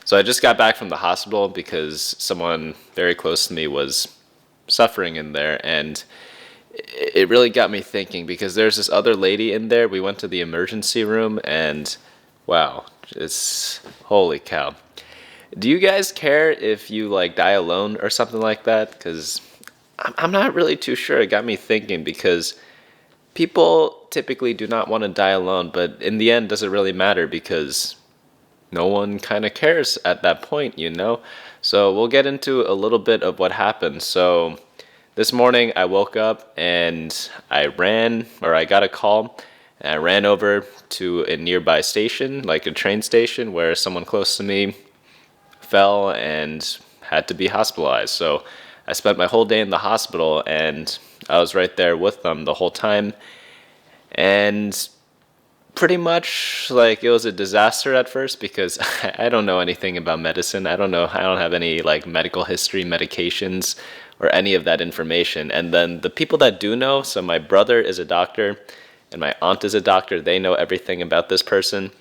So I just got back from the hospital because someone very close to me was suffering in there, and it really got me thinking because there's this other lady in there. We went to the emergency room, and wow, it's holy cow. Do you guys care if you like die alone or something like that? Because I'm not really too sure. It got me thinking because people typically do not want to die alone, but in the end, does it really matter? Because no one kind of cares at that point, you know? So we'll get into a little bit of what happened. So this morning I woke up and I got a call, and I ran over to a nearby station, like a train station, where someone close to me fell and had to be hospitalized. So I spent my whole day in the hospital, and I was right there with them the whole time. And pretty much like it was a disaster at first because I don't know anything about medicine. I don't have any like medical history, medications, or any of that information. And then the people that do know, so my brother is a doctor and my aunt is a doctor, they know everything about this person.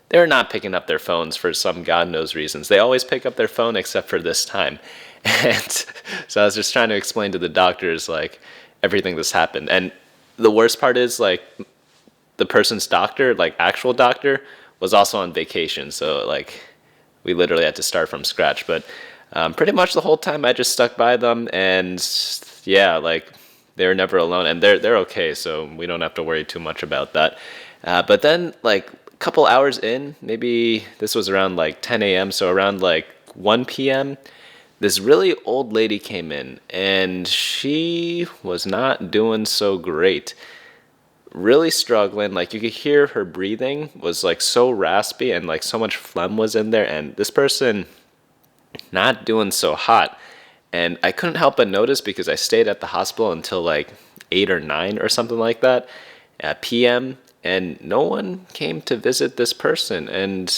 They're not picking up their phones for some God knows reasons. They always pick up their phone except for this time. And so I was just trying to explain to the doctors like everything that's happened. And the worst part is like the person's doctor, like actual doctor, was also on vacation. So like we literally had to start from scratch. But pretty much the whole time I just stuck by them, and yeah, like they were never alone, and they're okay. So we don't have to worry too much about that. But then like a couple hours in, maybe this was around like 10 a.m. So around like 1 p.m. this really old lady came in, and she was not doing so great. Really struggling. Like you could hear her breathing was like so raspy, and like so much phlegm was in there, and this person not doing so hot. And I couldn't help but notice because I stayed at the hospital until like 8 or 9 or something like that at PM, and no one came to visit this person. And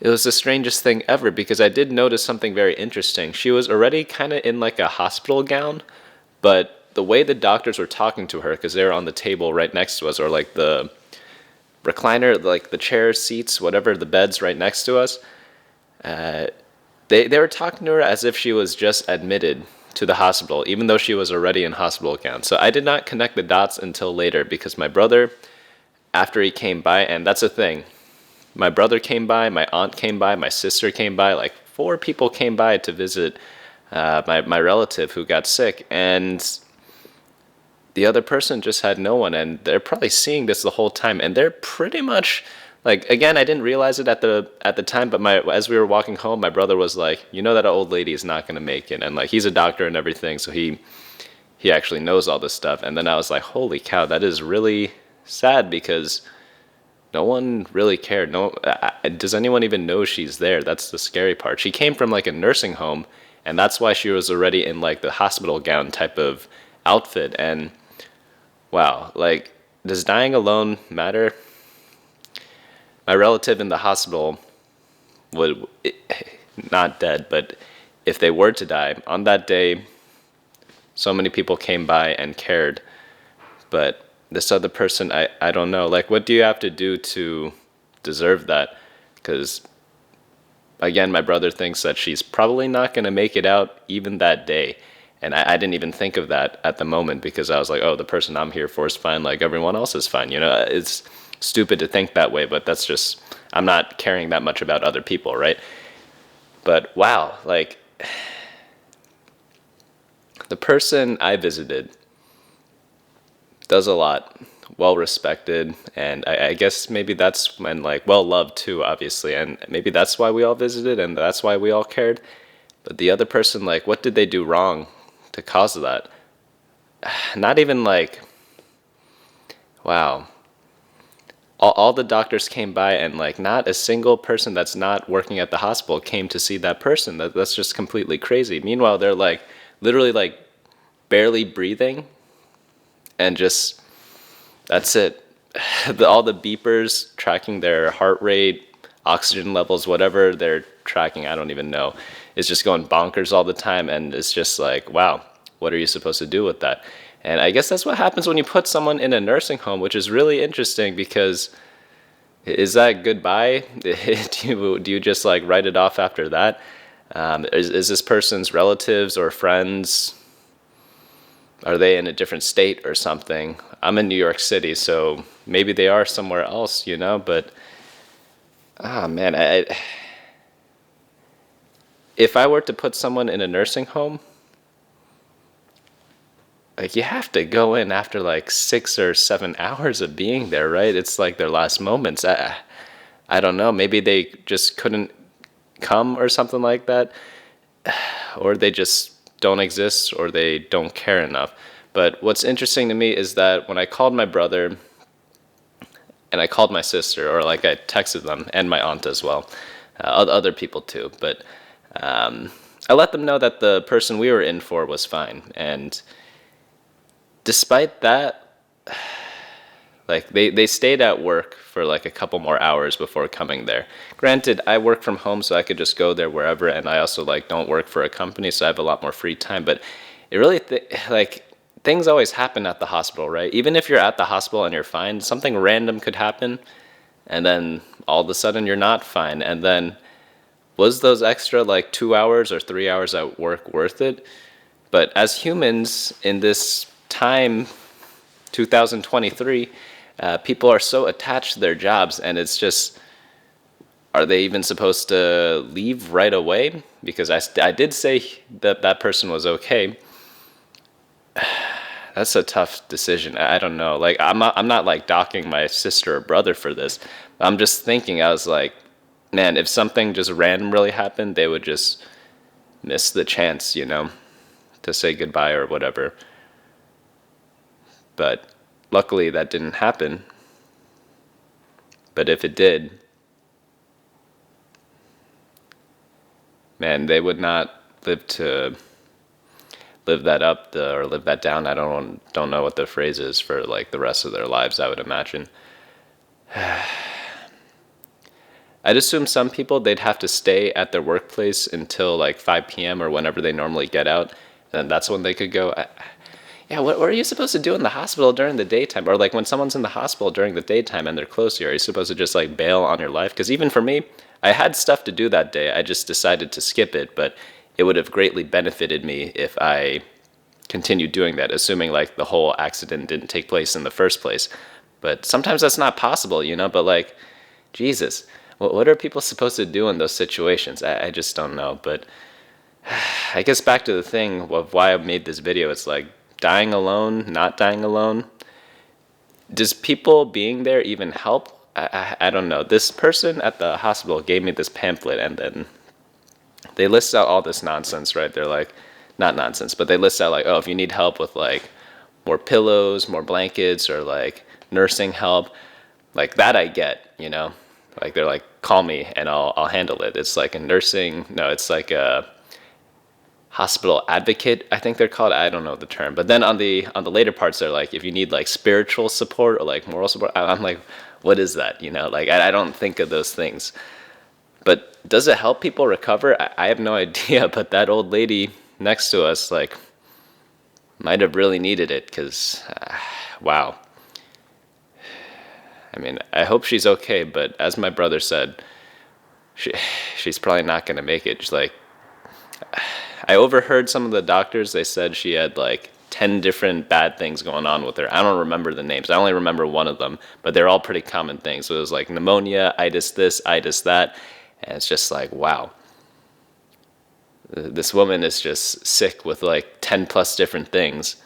it was the strangest thing ever because I did notice something very interesting. She was already kind of in like a hospital gown, but the way the doctors were talking to her, because they were on the table right next to us, or like the recliner, like the chairs, seats, whatever, the beds right next to us, uh, they were talking to her as if she was just admitted to the hospital, even though she was already in hospital gown. So I did not connect the dots until later because my brother, after he came by, and that's the thing, my brother came by, my aunt came by, my sister came by, like 4 people came by to visit my relative who got sick, and the other person just had no one, and they're probably seeing this the whole time, and they're pretty much like, again, I didn't realize it at the time, but as we were walking home, my brother was like, you know that old lady is not going to make it, and like he's a doctor and everything, so he actually knows all this stuff. And then I was like, holy cow, that is really sad because no one really cared. No, does anyone even know she's there? That's the scary part. She came from like a nursing home, and that's why she was already in like the hospital gown type of outfit. And wow, like, does dying alone matter? My relative in the hospital would not dead, but if they were to die on that day, so many people came by and cared. But this other person, I don't know. Like, what do you have to do to deserve that? Because again, my brother thinks that she's probably not going to make it out even that day. And I didn't even think of that at the moment because I was like, oh, the person I'm here for is fine, like everyone else is fine. You know, it's stupid to think that way, but that's just, I'm not caring that much about other people, right? But wow, like, the person I visited does a lot, well respected, and I guess maybe that's when, like, well loved too, obviously, and maybe that's why we all visited and that's why we all cared. But the other person, like, what did they do wrong to cause that? Not even like, wow. All the doctors came by, and like not a single person that's not working at the hospital came to see that person. That's just completely crazy. Meanwhile, they're like literally like barely breathing, and just that's it. All the beepers tracking their heart rate, oxygen levels, whatever they're tracking, I don't even know. It's just going bonkers all the time, and it's just like, wow, what are you supposed to do with that? And I guess that's what happens when you put someone in a nursing home, which is really interesting because Is that goodbye? Do you just like write it off after that? Is this person's relatives or friends? Are they in a different state or something? I'm in New York City, so maybe they are somewhere else, But man, if I were to put someone in a nursing home, like you have to go in after like 6 or 7 hours of being there, right? It's like their last moments. I don't know. Maybe they just couldn't come or something like that, or they just don't exist, or they don't care enough. But what's interesting to me is that when I called my brother and I called my sister, or like I texted them and my aunt as well, other people too, but I let them know that the person we were in for was fine. And despite that, like they stayed at work for like a couple more hours before coming there. Granted, I work from home, so I could just go there wherever, and I also like don't work for a company, so I have a lot more free time. But it really like things always happen at the hospital, right? Even if you're at the hospital and you're fine, something random could happen, and then all of a sudden you're not fine. And then was those extra like 2 hours or 3 hours at work worth it? But as humans in this time, 2023, people are so attached to their jobs, and it's just, are they even supposed to leave right away? Because I did say that that person was okay. That's a tough decision. I don't know. Like I'm not like docking my sister or brother for this. I'm just thinking. I was like, man, if something just random really happened, they would just miss the chance, to say goodbye or whatever. But luckily that didn't happen. But if it did, man, they would not live to live that up or live that down. I don't know what the phrase is for like the rest of their lives, I would imagine. I'd assume some people, they'd have to stay at their workplace until like 5 p.m. or whenever they normally get out, and that's when they could go. Yeah, what are you supposed to do in the hospital during the daytime? Or like when someone's in the hospital during the daytime and they're close to you, are you supposed to just like bail on your life? Because even for me, I had stuff to do that day. I just decided to skip it, but it would have greatly benefited me if I continued doing that, assuming like the whole accident didn't take place in the first place. But sometimes that's not possible, But like, Jesus, what are people supposed to do in those situations? I just don't know. But I guess back to the thing of why I made this video, it's like, dying alone, not dying alone. Does people being there even help? I don't know. This person at the hospital gave me this pamphlet, and then they list out all this nonsense, right? They're like, not nonsense, but they list out like, oh, if you need help with like more pillows, more blankets, or like nursing help, like that I get, Like they're like, call me and I'll handle it. It's like a nursing, no, it's like a hospital advocate, I think they're called. I don't know the term. But then on the later parts, they're like, if you need like spiritual support or like moral support, I'm like, what is that? Like I don't think of those things. But does it help people recover? I have no idea. But that old lady next to us, like, might have really needed it, because, wow. I mean, I hope she's okay. But as my brother said, she's probably not going to make it. She's like, I overheard some of the doctors, they said she had like 10 different bad things going on with her. I don't remember the names. I only remember one of them, but they're all pretty common things. So it was like pneumonia, itis this, itis that. And it's just like, wow. This woman is just sick with like 10 plus different things.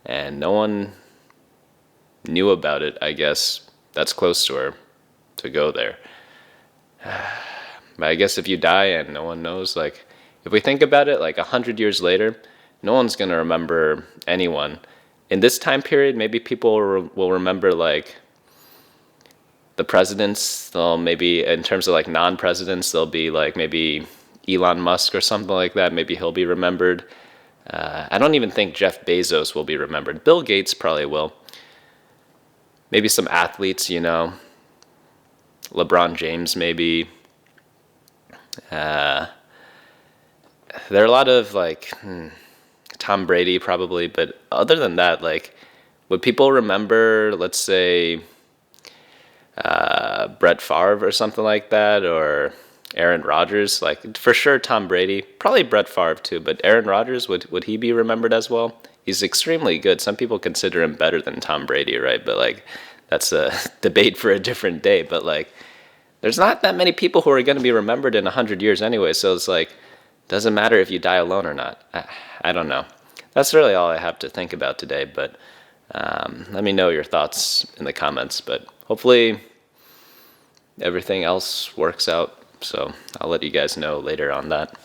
And no one knew about it, I guess, that's close to her, to go there. But I guess if you die and no one knows, like, if we think about it, like 100 years later, no one's going to remember anyone. In this time period, maybe people will remember like the presidents. They'll maybe, in terms of like non-presidents, they'll be like maybe Elon Musk or something like that. Maybe he'll be remembered. I don't even think Jeff Bezos will be remembered. Bill Gates probably will. Maybe some athletes, LeBron James maybe. There are a lot of like Tom Brady probably, but other than that, like, would people remember, let's say, Brett Favre or something like that, or Aaron Rodgers. Like for sure, Tom Brady, probably Brett Favre too. But Aaron Rodgers, would he be remembered as well? He's extremely good. Some people consider him better than Tom Brady, right? But like that's a debate for a different day. But like there's not that many people who are going to be remembered in 100 years anyway. So it's like doesn't matter if you die alone or not. I don't know. That's really all I have to think about today. But let me know your thoughts in the comments. But hopefully everything else works out. So I'll let you guys know later on that.